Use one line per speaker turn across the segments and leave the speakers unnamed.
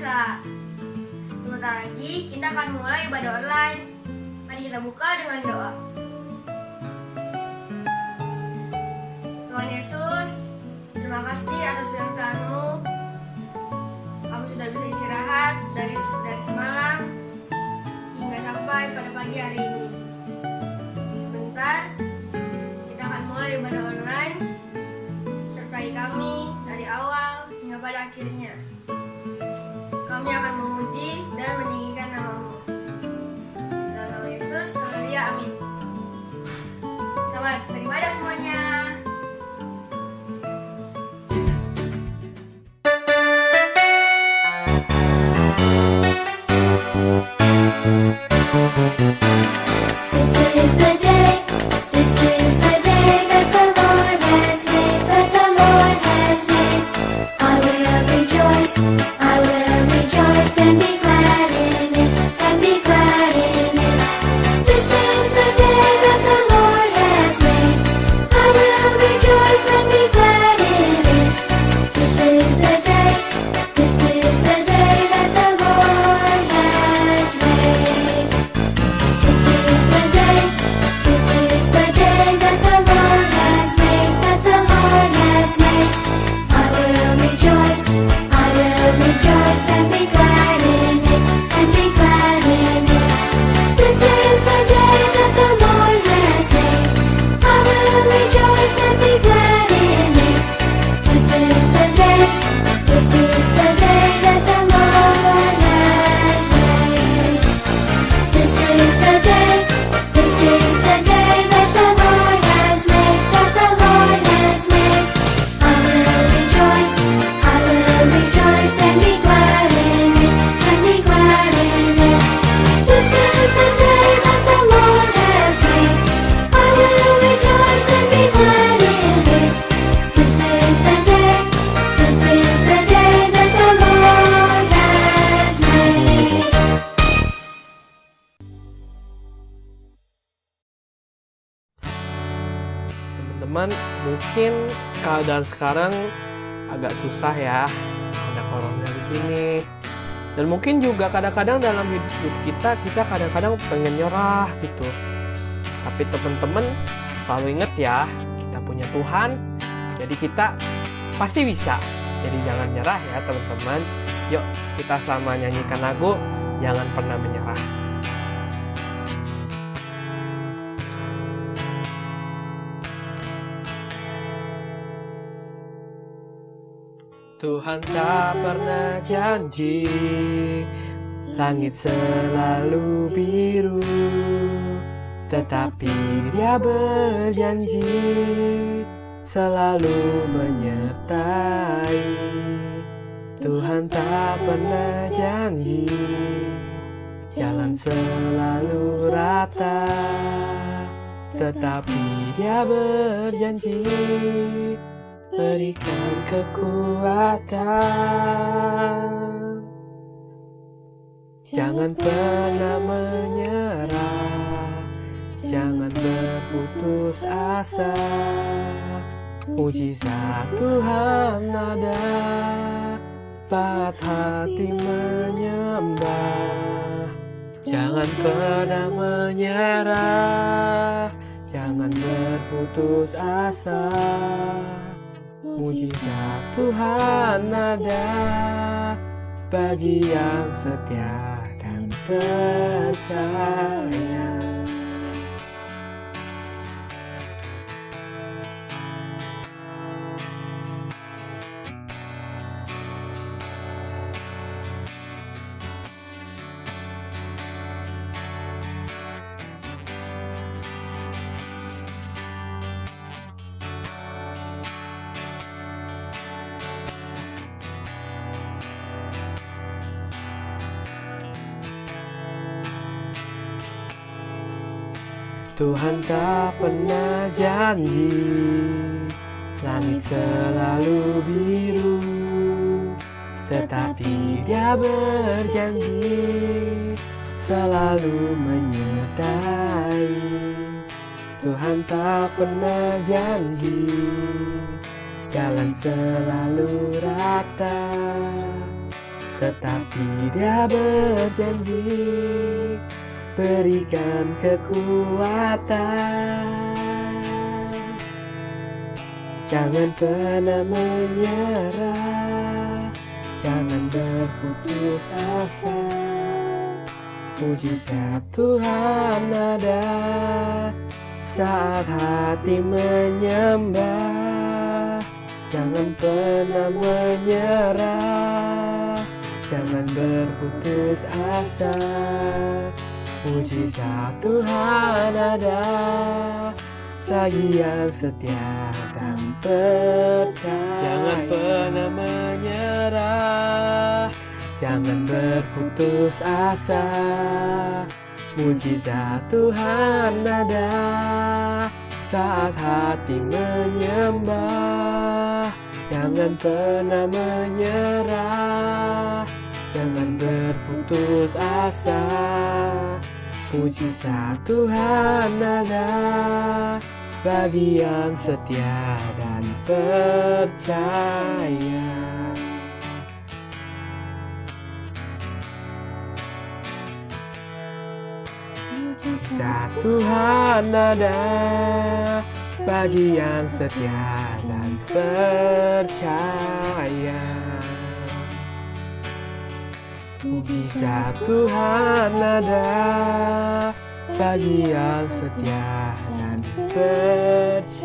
biasa. Sebentar lagi kita akan mulai ibadah online. Mari kita buka dengan doa. Tuhan Yesus, terima kasih atas firman-Mu. Kami sudah bisa istirahat dari semalam hingga sampai pada pagi hari ini. Sebentar, kita akan mulai ibadah online. Sertai kami dari awal hingga pada akhirnya. Kami akan memuji dan meninggikan nama-Mu. Dalam nama Yesus, haleluya, amin. Selamat beribadah semuanya.
This is the day that the Lord has made, I will rejoice and be glad in it, This is the day that the Lord has made, I will rejoice and be glad in it. This is the day that the Lord has made. This is the day that the Lord has made, I will rejoice and be glad in it, This is the day that the Lord has made, I will rejoice and be glad in it. This is the day that the Lord has made. This is the day that the Lord has made, I will rejoice and be glad in it, This is the day that the Lord has made, I will rejoice and be glad in it. This is the day that the Lord has made.
Teman-teman, mungkin keadaan sekarang agak susah ya, ada corona begini. Dan mungkin juga kadang-kadang dalam hidup kita kadang-kadang pengen nyerah gitu. Tapi teman-teman selalu ingat ya, kita punya Tuhan, jadi kita pasti bisa. Jadi jangan nyerah ya teman-teman. Yuk kita sama nyanyikan lagu Jangan Pernah Menyerah. Tuhan tak pernah janji langit selalu biru, tetapi Dia berjanji selalu menyertai. Tuhan tak pernah janji jalan selalu rata, tetapi Dia berjanji berikan kekuatan. Jangan pernah menyerah, jangan berputus asa. Mujizat Tuhan ada, saat hati menyembah. Jangan pernah menyerah, jangan berputus asa. Mujizat Tuhan ada bagi yang setia dan percaya. Tuhan tak pernah janji langit selalu biru, tetapi Dia berjanji selalu menyertai. Tuhan tak pernah janji jalan selalu rata, tetapi Dia berjanji berikan kekuatan. Jangan pernah menyerah, jangan berputus asa. Mujizat Tuhan ada saat hati menyembah. Jangan pernah menyerah, jangan berputus asa. Mujizat Tuhan ada bagi yang setia dan percaya. Jangan pernah menyerah, jangan berputus asa. Mujizat Tuhan ada saat hati menyembah. Jangan pernah menyerah, jangan berputus asa. Mujizat Tuhan ada bagi yang setia dan percaya. Mujizat Tuhan ada bagi yang setia dan percaya. Mujizat Tuhan ada bagi yang setia dan percaya.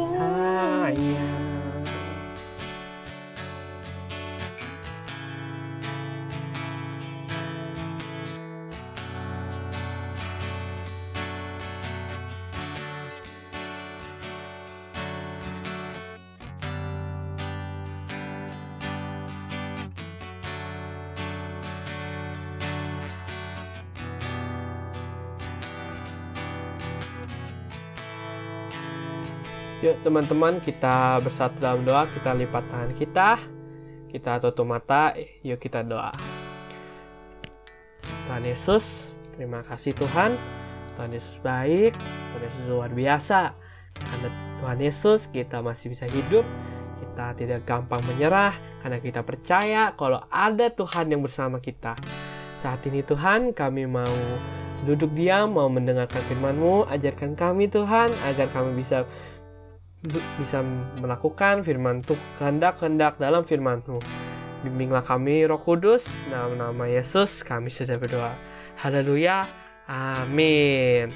Yuk teman-teman, kita bersatu dalam doa. Kita lipat tangan kita tutup mata, yuk kita doa. Tuhan Yesus, terima kasih Tuhan. Tuhan Yesus baik, Tuhan Yesus luar biasa. Karena Tuhan Yesus kita masih bisa hidup, kita tidak gampang menyerah, karena kita percaya kalau ada Tuhan yang bersama kita. Saat ini Tuhan, kami mau duduk diam, mau mendengarkan firman-Mu. Ajarkan kami Tuhan, agar kami bisa melakukan firman kehendak dalam firman-Mu. Bimbinglah kami Roh Kudus, dalam nama Yesus kami sudah berdoa. Haleluya, amin.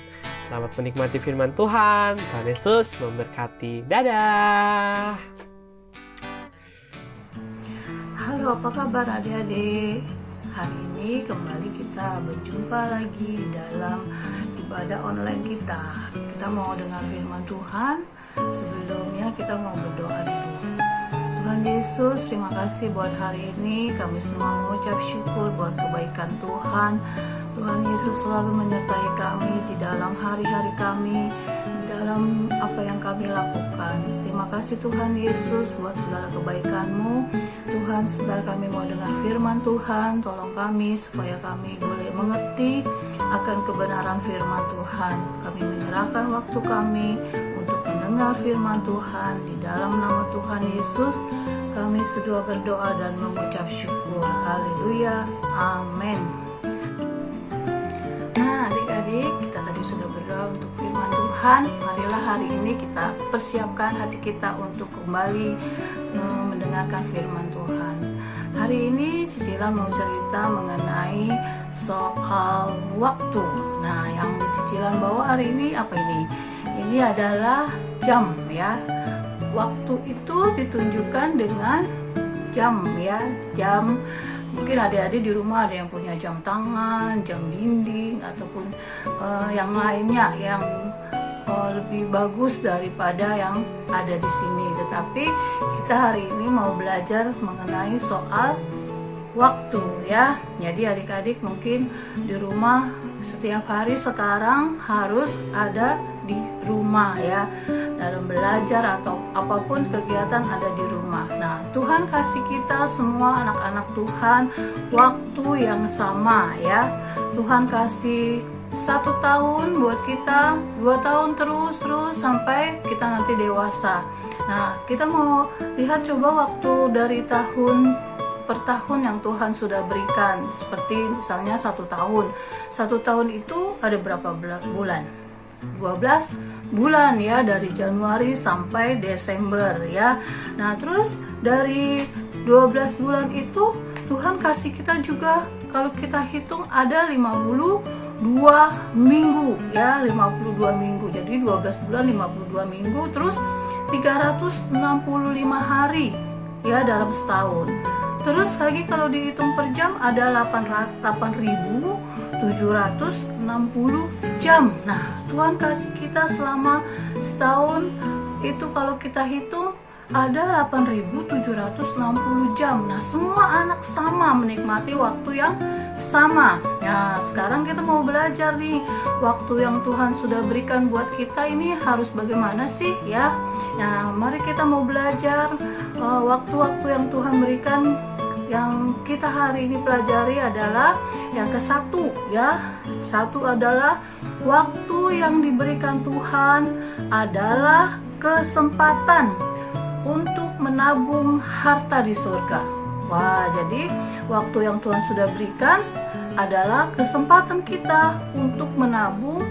Selamat menikmati firman Tuhan. Tuhan Yesus memberkati. Dadah.
Halo, apa kabar adik-adik? Hari ini kembali kita berjumpa lagi dalam ibadah online kita. Kita mau dengar firman Tuhan. Sebelumnya kita mau berdoa dulu. Tuhan Yesus, terima kasih buat hari ini. Kami semua mengucap syukur buat kebaikan Tuhan. Tuhan Yesus selalu menyertai kami di dalam hari-hari kami, di dalam apa yang kami lakukan. Terima kasih Tuhan Yesus buat segala kebaikan-Mu. Tuhan, sebentar kami mau dengar firman Tuhan. Tolong kami supaya kami boleh mengerti akan kebenaran firman Tuhan. Kami menyerahkan waktu kami untuk mendengar firman Tuhan. Di dalam nama Tuhan Yesus kami sedua berdoa dan mengucap syukur. Haleluya, amin. Nah adik-adik, kita tadi sudah berdoa untuk firman Tuhan. Marilah hari ini kita persiapkan hati kita untuk kembali mendengarkan firman Tuhan. Hari ini Cicilan mau cerita mengenai soal waktu. Nah, yang Cicilan bawa hari ini apa ini? Ini adalah jam ya. Waktu itu ditunjukkan dengan jam ya. Jam, mungkin adik-adik di rumah ada yang punya jam tangan, jam dinding, ataupun yang lainnya yang lebih bagus daripada yang ada di sini. Tetapi kita hari ini mau belajar mengenai soal waktu ya. Jadi adik-adik mungkin di rumah setiap hari sekarang harus ada di rumah ya, dalam belajar atau apapun kegiatan ada di rumah. Nah, Tuhan kasih kita semua anak-anak Tuhan waktu yang sama ya. Tuhan kasih 1 tahun buat kita, 2 tahun terus sampai kita nanti dewasa. Nah, kita mau lihat coba waktu dari tahun per tahun yang Tuhan sudah berikan. Seperti misalnya 1 tahun. 1 tahun itu ada berapa bulan? 12 bulan ya, dari Januari sampai Desember ya. Nah, terus dari 12 bulan itu Tuhan kasih kita juga, kalau kita hitung ada 52 minggu ya, 52 minggu. Jadi 12 bulan 52 minggu, terus 365 hari ya dalam setahun. Terus lagi kalau dihitung per jam ada 8.760 jam. Nah, Tuhan kasih kita selama setahun itu kalau kita hitung ada 8.760 jam. Nah, semua anak sama menikmati waktu yang sama. Nah, sekarang kita mau belajar nih, waktu yang Tuhan sudah berikan buat kita ini harus bagaimana sih ya. Nah, mari kita mau belajar waktu-waktu yang Tuhan berikan. Yang kita hari ini pelajari adalah yang ke-1 ya. 1 adalah waktu yang diberikan Tuhan adalah kesempatan untuk menabung harta di surga. Wah, jadi waktu yang Tuhan sudah berikan adalah kesempatan kita untuk menabung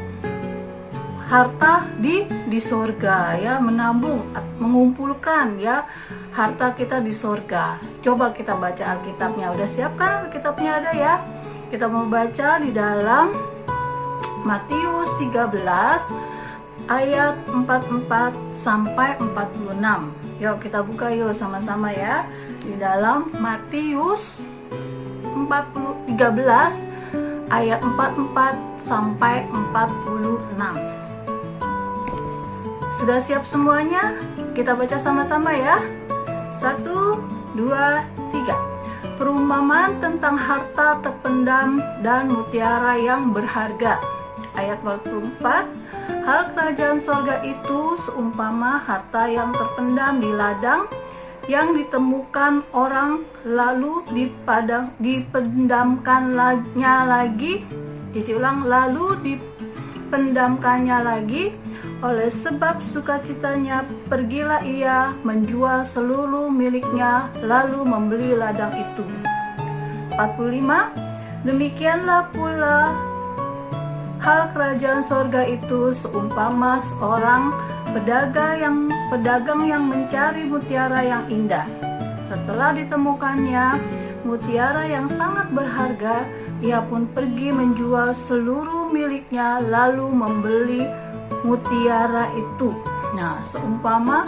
harta di surga ya, menabung, mengumpulkan ya harta kita di surga. Coba kita baca Alkitabnya. Udah siap kan Alkitabnya ada ya? Kita mau baca di dalam Matius 13 ayat 44 sampai 46. Yuk kita buka yuk sama-sama ya. Di dalam Matius 13 ayat 44 sampai 46. Sudah siap semuanya? Kita baca sama-sama ya. 1, 2, 3. Perumpamaan tentang harta terpendam dan mutiara yang berharga. Ayat 44. Hal kerajaan sorga itu seumpama harta yang terpendam di ladang, yang ditemukan orang lalu dipendamkannya lagi. Lalu dipendamkannya lagi. Oleh sebab sukacitanya, pergilah ia menjual seluruh miliknya, lalu membeli ladang itu. 45. Demikianlah pula hal kerajaan sorga itu seumpama seorang pedagang yang mencari mutiara yang indah. Setelah ditemukannya mutiara yang sangat berharga, ia pun pergi menjual seluruh miliknya, lalu membeli mutiara itu. Nah, seumpama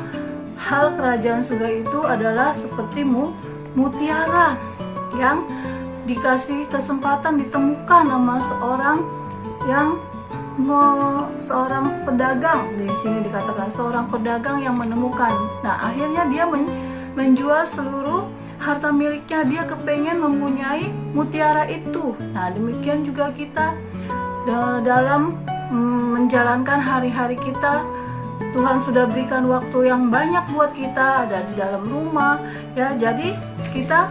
hal kerajaan surga itu adalah seperti mutiara yang dikasih kesempatan ditemukan sama seorang pedagang. Di sini dikatakan seorang pedagang yang menemukan. Nah, akhirnya dia menjual seluruh harta miliknya. Dia kepengen mempunyai mutiara itu. Nah, demikian juga kita dalam menjalankan hari-hari kita. Tuhan sudah berikan waktu yang banyak buat kita, ada di dalam rumah ya. Jadi kita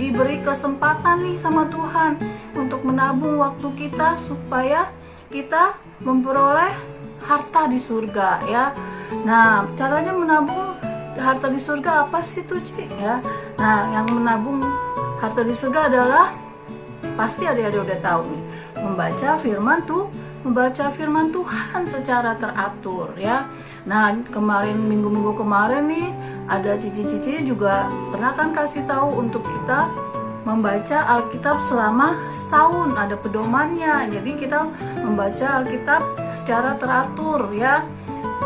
diberi kesempatan nih sama Tuhan untuk menabung waktu kita supaya kita memperoleh harta di surga ya. Nah, caranya menabung harta di surga apa sih tuh Ci ya? Nah, yang menabung harta di surga adalah pasti adik-adik udah tahu nih, membaca firman Tuhan secara teratur ya. Nah, minggu-minggu kemarin nih ada Cici juga pernah kan kasih tahu untuk kita membaca Alkitab selama setahun, ada pedomannya. Jadi kita membaca Alkitab secara teratur ya.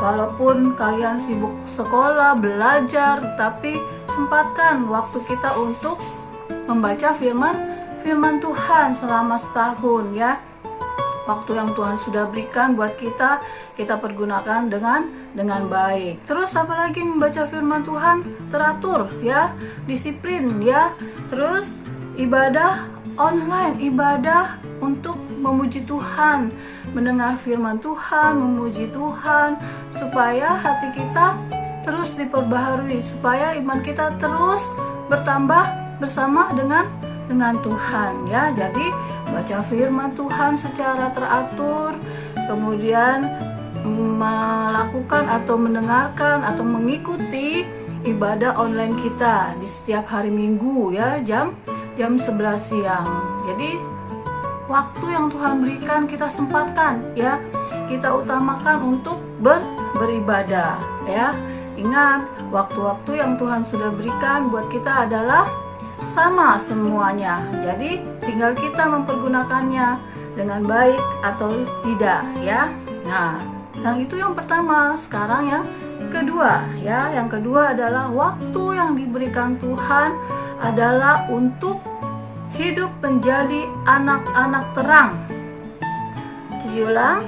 Walaupun kalian sibuk sekolah, belajar, tapi sempatkan waktu kita untuk membaca firman Tuhan selama setahun ya. Waktu yang Tuhan sudah berikan buat kita pergunakan dengan baik. Terus apalagi membaca firman Tuhan teratur ya, disiplin ya. Terus ibadah online, ibadah untuk memuji Tuhan, mendengar firman Tuhan, memuji Tuhan, supaya hati kita terus diperbaharui, supaya iman kita terus bertambah bersama dengan Tuhan ya. Jadi baca firman Tuhan secara teratur, kemudian melakukan atau mendengarkan atau mengikuti ibadah online kita di setiap hari Minggu ya, jam 11 siang. Jadi waktu yang Tuhan berikan kita sempatkan ya, kita utamakan untuk beribadah ya. Ingat, waktu-waktu yang Tuhan sudah berikan buat kita adalah sama semuanya. Jadi tinggal kita mempergunakannya dengan baik atau tidak ya. Nah, yang itu yang pertama. Sekarang yang kedua ya. Yang kedua adalah waktu yang diberikan Tuhan adalah untuk hidup menjadi anak-anak terang. Ulang,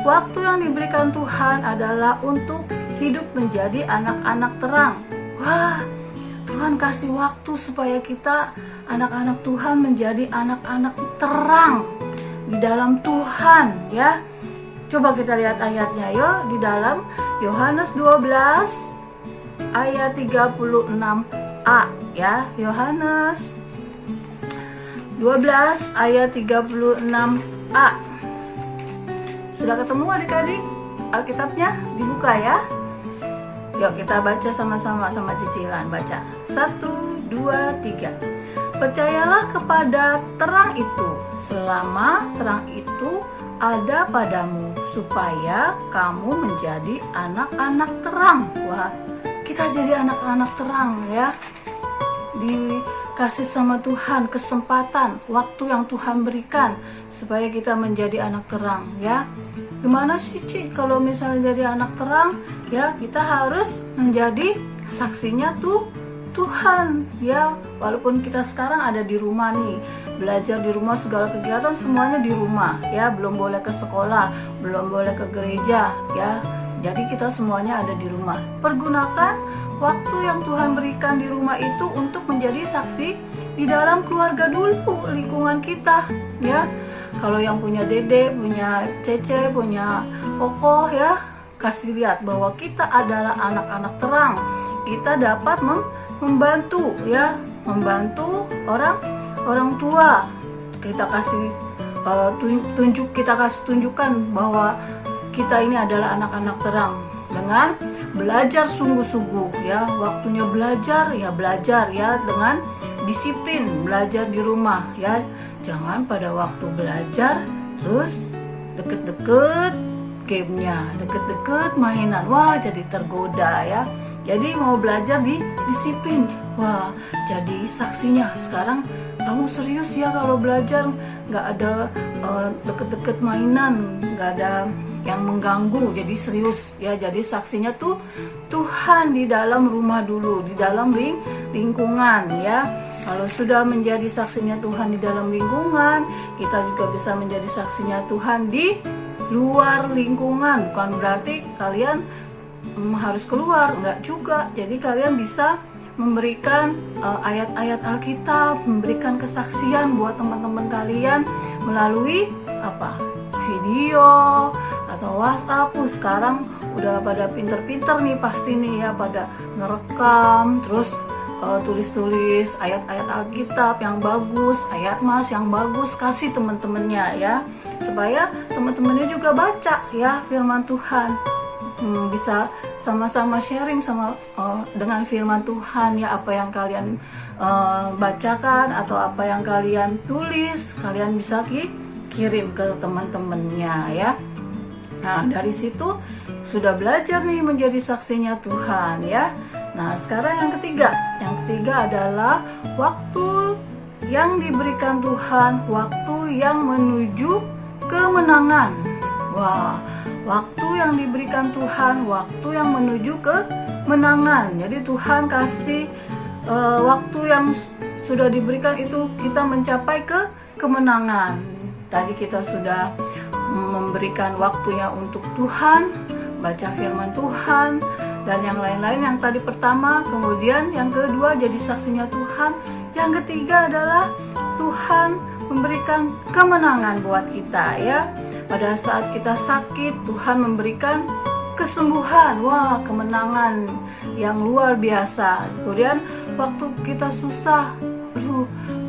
waktu yang diberikan Tuhan adalah untuk hidup menjadi anak-anak terang. Wah, Tuhan kasih waktu supaya kita anak-anak Tuhan menjadi anak-anak terang di dalam Tuhan ya. Coba kita lihat ayatnya yuk, di dalam Yohanes 12 ayat 36a ya. Yohanes 12 ayat 36a. Sudah ketemu adik-adik? Alkitabnya dibuka ya. Yuk kita baca sama-sama sama cicilan. Baca 1, 2, 3. Percayalah kepada terang itu selama terang itu ada padamu, supaya kamu menjadi anak-anak terang. Wah, kita jadi anak-anak terang ya. Dikasih sama Tuhan kesempatan, waktu yang Tuhan berikan supaya kita menjadi anak terang ya. Gimana sih Ci kalau misalnya jadi anak terang? Ya, kita harus menjadi saksinya Tuhan ya. Walaupun kita sekarang ada di rumah nih, belajar di rumah, segala kegiatan semuanya di rumah ya, belum boleh ke sekolah, belum boleh ke gereja ya. Jadi kita semuanya ada di rumah. Pergunakan waktu yang Tuhan berikan di rumah itu untuk menjadi saksi di dalam keluarga dulu, lingkungan kita ya. Kalau yang punya dede, punya cece, punya kokoh ya, kasih lihat bahwa kita adalah anak-anak terang. Kita dapat membantu ya, membantu orang tua. Kita kasih tunjukkan bahwa kita ini adalah anak-anak terang dengan belajar sungguh-sungguh ya. Waktunya belajar ya dengan disiplin, belajar di rumah ya. Jangan pada waktu belajar terus deket-deket gamenya, deket-deket mainan. Wah, jadi tergoda ya. Jadi mau belajar di disiplin. Wah, jadi saksinya. Sekarang kamu serius ya kalau belajar, nggak ada deket-deket mainan, nggak ada yang mengganggu. Jadi serius ya. Jadi saksinya tuh Tuhan di dalam rumah dulu, di dalam lingkungan ya. Kalau sudah menjadi saksinya Tuhan di dalam lingkungan, kita juga bisa menjadi saksinya Tuhan di luar lingkungan. Bukan berarti kalian harus keluar, enggak juga. Jadi kalian bisa memberikan ayat-ayat Alkitab, memberikan kesaksian buat teman-teman kalian melalui video atau WhatsApp. Sekarang udah pada pinter-pinter nih pasti nih ya, pada ngerekam terus tulis-tulis ayat-ayat Alkitab yang bagus, ayat mas yang bagus, kasih teman-temannya ya, supaya teman-temannya juga baca ya firman Tuhan. Bisa sama-sama sharing dengan firman Tuhan ya, apa yang kalian bacakan atau apa yang kalian tulis, kalian bisa kirim ke teman-temannya ya. Nah, dari situ sudah belajar nih menjadi saksinya Tuhan ya. Nah, sekarang yang ketiga adalah waktu yang diberikan Tuhan, waktu yang menuju kemenangan. Wah, waktu yang diberikan Tuhan, waktu yang menuju kemenangan. Jadi Tuhan kasih waktu yang sudah diberikan itu kita mencapai kemenangan. Tadi kita sudah memberikan waktunya untuk Tuhan, baca firman Tuhan, dan yang lain-lain. Yang tadi pertama, kemudian yang kedua jadi saksinya Tuhan. Yang ketiga adalah Tuhan memberikan kemenangan buat kita ya. Pada saat kita sakit, Tuhan memberikan kesembuhan. Wah, kemenangan yang luar biasa. Kemudian waktu kita susah,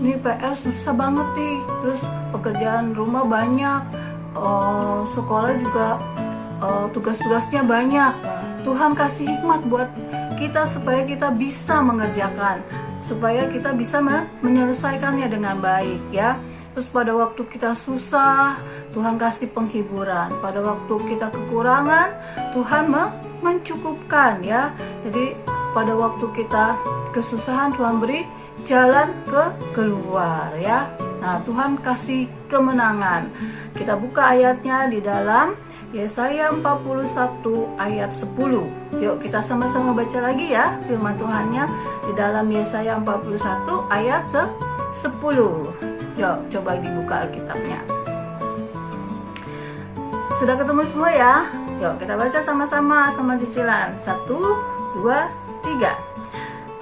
ini PR susah banget nih, terus pekerjaan rumah banyak, sekolah juga tugas-tugasnya banyak. Tuhan kasih hikmat buat kita supaya kita bisa mengerjakan, supaya kita bisa menyelesaikannya dengan baik ya. Terus pada waktu kita susah, Tuhan kasih penghiburan. Pada waktu kita kekurangan, Tuhan mencukupkan ya. Jadi pada waktu kita kesusahan, Tuhan beri jalan keluar ya. Nah, Tuhan kasih kemenangan. Kita buka ayatnya di dalam Yesaya 41 ayat 10. Yuk kita sama-sama baca lagi ya firman Tuhannya di dalam Yesaya 41 ayat 10. Yuk coba dibuka Alkitabnya. Sudah ketemu semua ya? Yuk kita baca sama-sama sama cicilan. 1, 2, 3.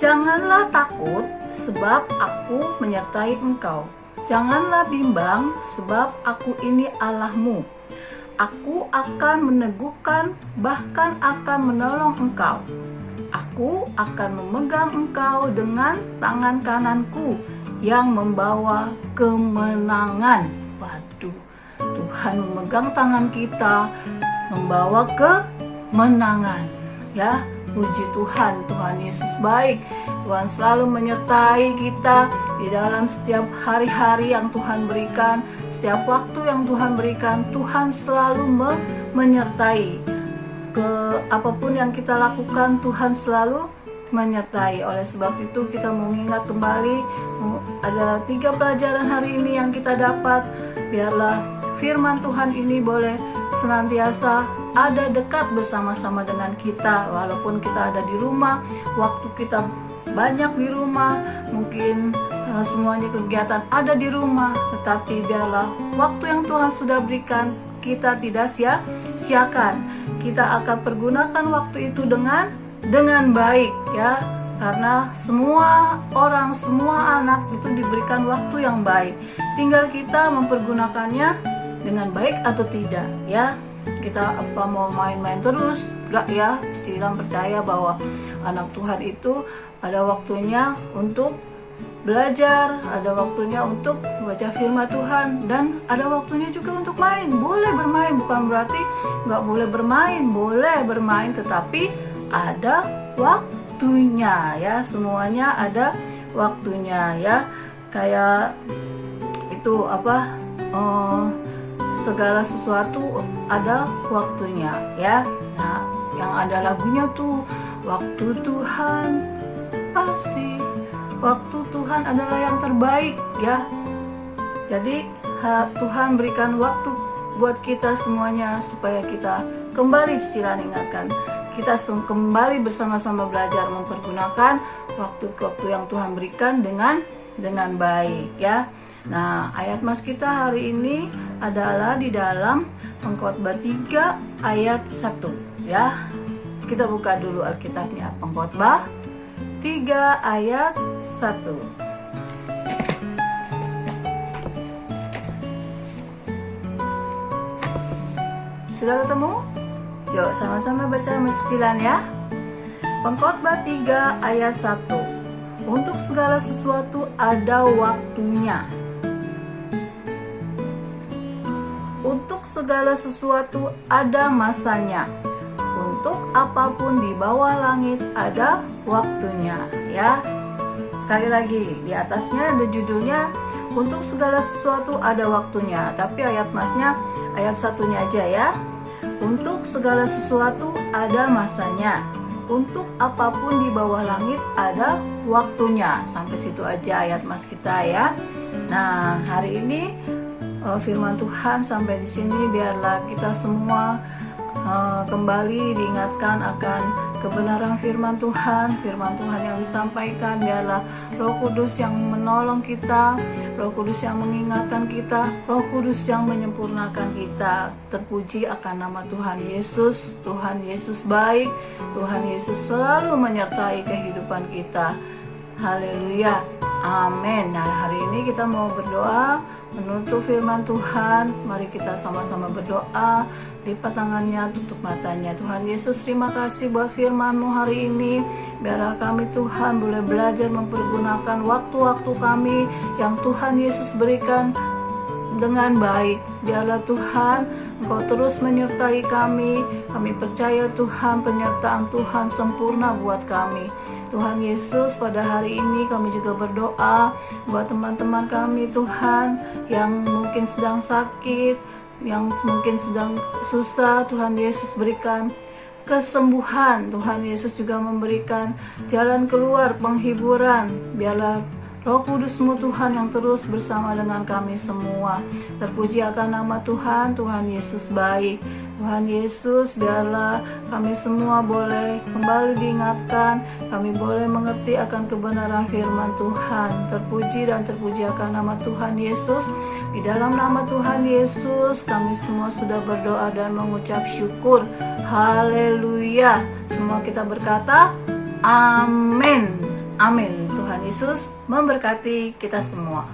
Janganlah takut sebab aku menyertai engkau. Janganlah bimbang sebab aku ini Allahmu. Aku akan meneguhkan, bahkan akan menolong engkau. Aku akan memegang engkau dengan tangan kananku yang membawa kemenangan. Waduh, Tuhan memegang tangan kita, membawa kemenangan. Ya, puji Tuhan, Tuhan Yesus baik. Tuhan selalu menyertai kita di dalam setiap hari-hari yang Tuhan berikan, setiap waktu yang Tuhan berikan. Tuhan selalu menyertai. Apapun yang kita lakukan, Tuhan selalu menyertai. Oleh sebab itu kita mengingat kembali ada 3 pelajaran hari ini yang kita dapat. Biarlah firman Tuhan ini boleh senantiasa ada dekat bersama-sama dengan kita. Walaupun kita ada di rumah, waktu kita banyak di rumah, mungkin semuanya kegiatan ada di rumah, tetapi biarlah waktu yang Tuhan sudah berikan kita tidak sia-siakan. Kita akan pergunakan waktu itu dengan baik ya, karena semua orang, semua anak itu diberikan waktu yang baik. Tinggal kita mempergunakannya dengan baik atau tidak ya. Kita apa mau main-main terus gak ya? Cicilan percaya bahwa anak Tuhan itu ada waktunya untuk belajar, ada waktunya untuk baca firman Tuhan, dan ada waktunya juga untuk main. Boleh bermain, bukan berarti nggak boleh bermain, boleh bermain, tetapi ada waktunya ya. Semuanya ada waktunya ya. Kayak itu apa? Segala sesuatu ada waktunya ya. Nah, yang ada lagunya tuh, waktu Tuhan pasti, waktu Tuhan adalah yang terbaik ya. Jadi Tuhan berikan waktu buat kita semuanya supaya kita kembali, cicilan ingatkan, kita kembali bersama-sama belajar mempergunakan waktu-waktu yang Tuhan berikan dengan baik ya. Nah, ayat mas kita hari ini adalah di dalam Pengkhotbah 3 ayat 1 ya. Kita buka dulu Alkitabnya, Pengkhotbah 3 ayat 1. Sudah ketemu? Yuk sama-sama baca cicilan ya. Pengkhotbah 3 ayat 1. Untuk segala sesuatu ada waktunya. Untuk segala sesuatu ada masanya. Untuk apapun di bawah langit ada waktunya ya. Sekali lagi, di atasnya ada judulnya untuk segala sesuatu ada waktunya, tapi ayat masnya ayat satunya aja ya. Untuk segala sesuatu ada masanya. Untuk apapun di bawah langit ada waktunya. Sampai situ aja ayat mas kita ya. Nah, hari ini firman Tuhan sampai di sini. Biarlah kita semua kembali diingatkan akan kebenaran firman Tuhan yang disampaikan. Biarlah Roh Kudus yang menolong kita, Roh Kudus yang mengingatkan kita, Roh Kudus yang menyempurnakan kita. Terpuji akan nama Tuhan Yesus. Tuhan Yesus baik, Tuhan Yesus selalu menyertai kehidupan kita. Haleluya, amin. Nah, hari ini kita mau berdoa menutup firman Tuhan. Mari kita sama-sama berdoa. Lipat tangannya, tutup matanya. Tuhan Yesus, terima kasih buat firman-Mu hari ini. Biarlah kami Tuhan boleh belajar mempergunakan waktu-waktu kami yang Tuhan Yesus berikan dengan baik. Biarlah Tuhan Engkau terus menyertai kami. Kami percaya Tuhan, penyertaan Tuhan sempurna buat kami. Tuhan Yesus, pada hari ini kami juga berdoa buat teman-teman kami Tuhan yang mungkin sedang sakit, yang mungkin sedang susah. Tuhan Yesus berikan kesembuhan. Tuhan Yesus juga memberikan jalan keluar, penghiburan. Biarlah Roh Kudus-Mu Tuhan yang terus bersama dengan kami semua. Terpuji akan nama Tuhan. Tuhan Yesus baik. Tuhan Yesus, biarlah kami semua boleh kembali diingatkan, kami boleh mengerti akan kebenaran firman Tuhan. Terpuji dan terpuji akan nama Tuhan Yesus. Di dalam nama Tuhan Yesus, kami semua sudah berdoa dan mengucap syukur. Haleluya. Semua kita berkata, amin. Amin. Tuhan Yesus memberkati kita semua.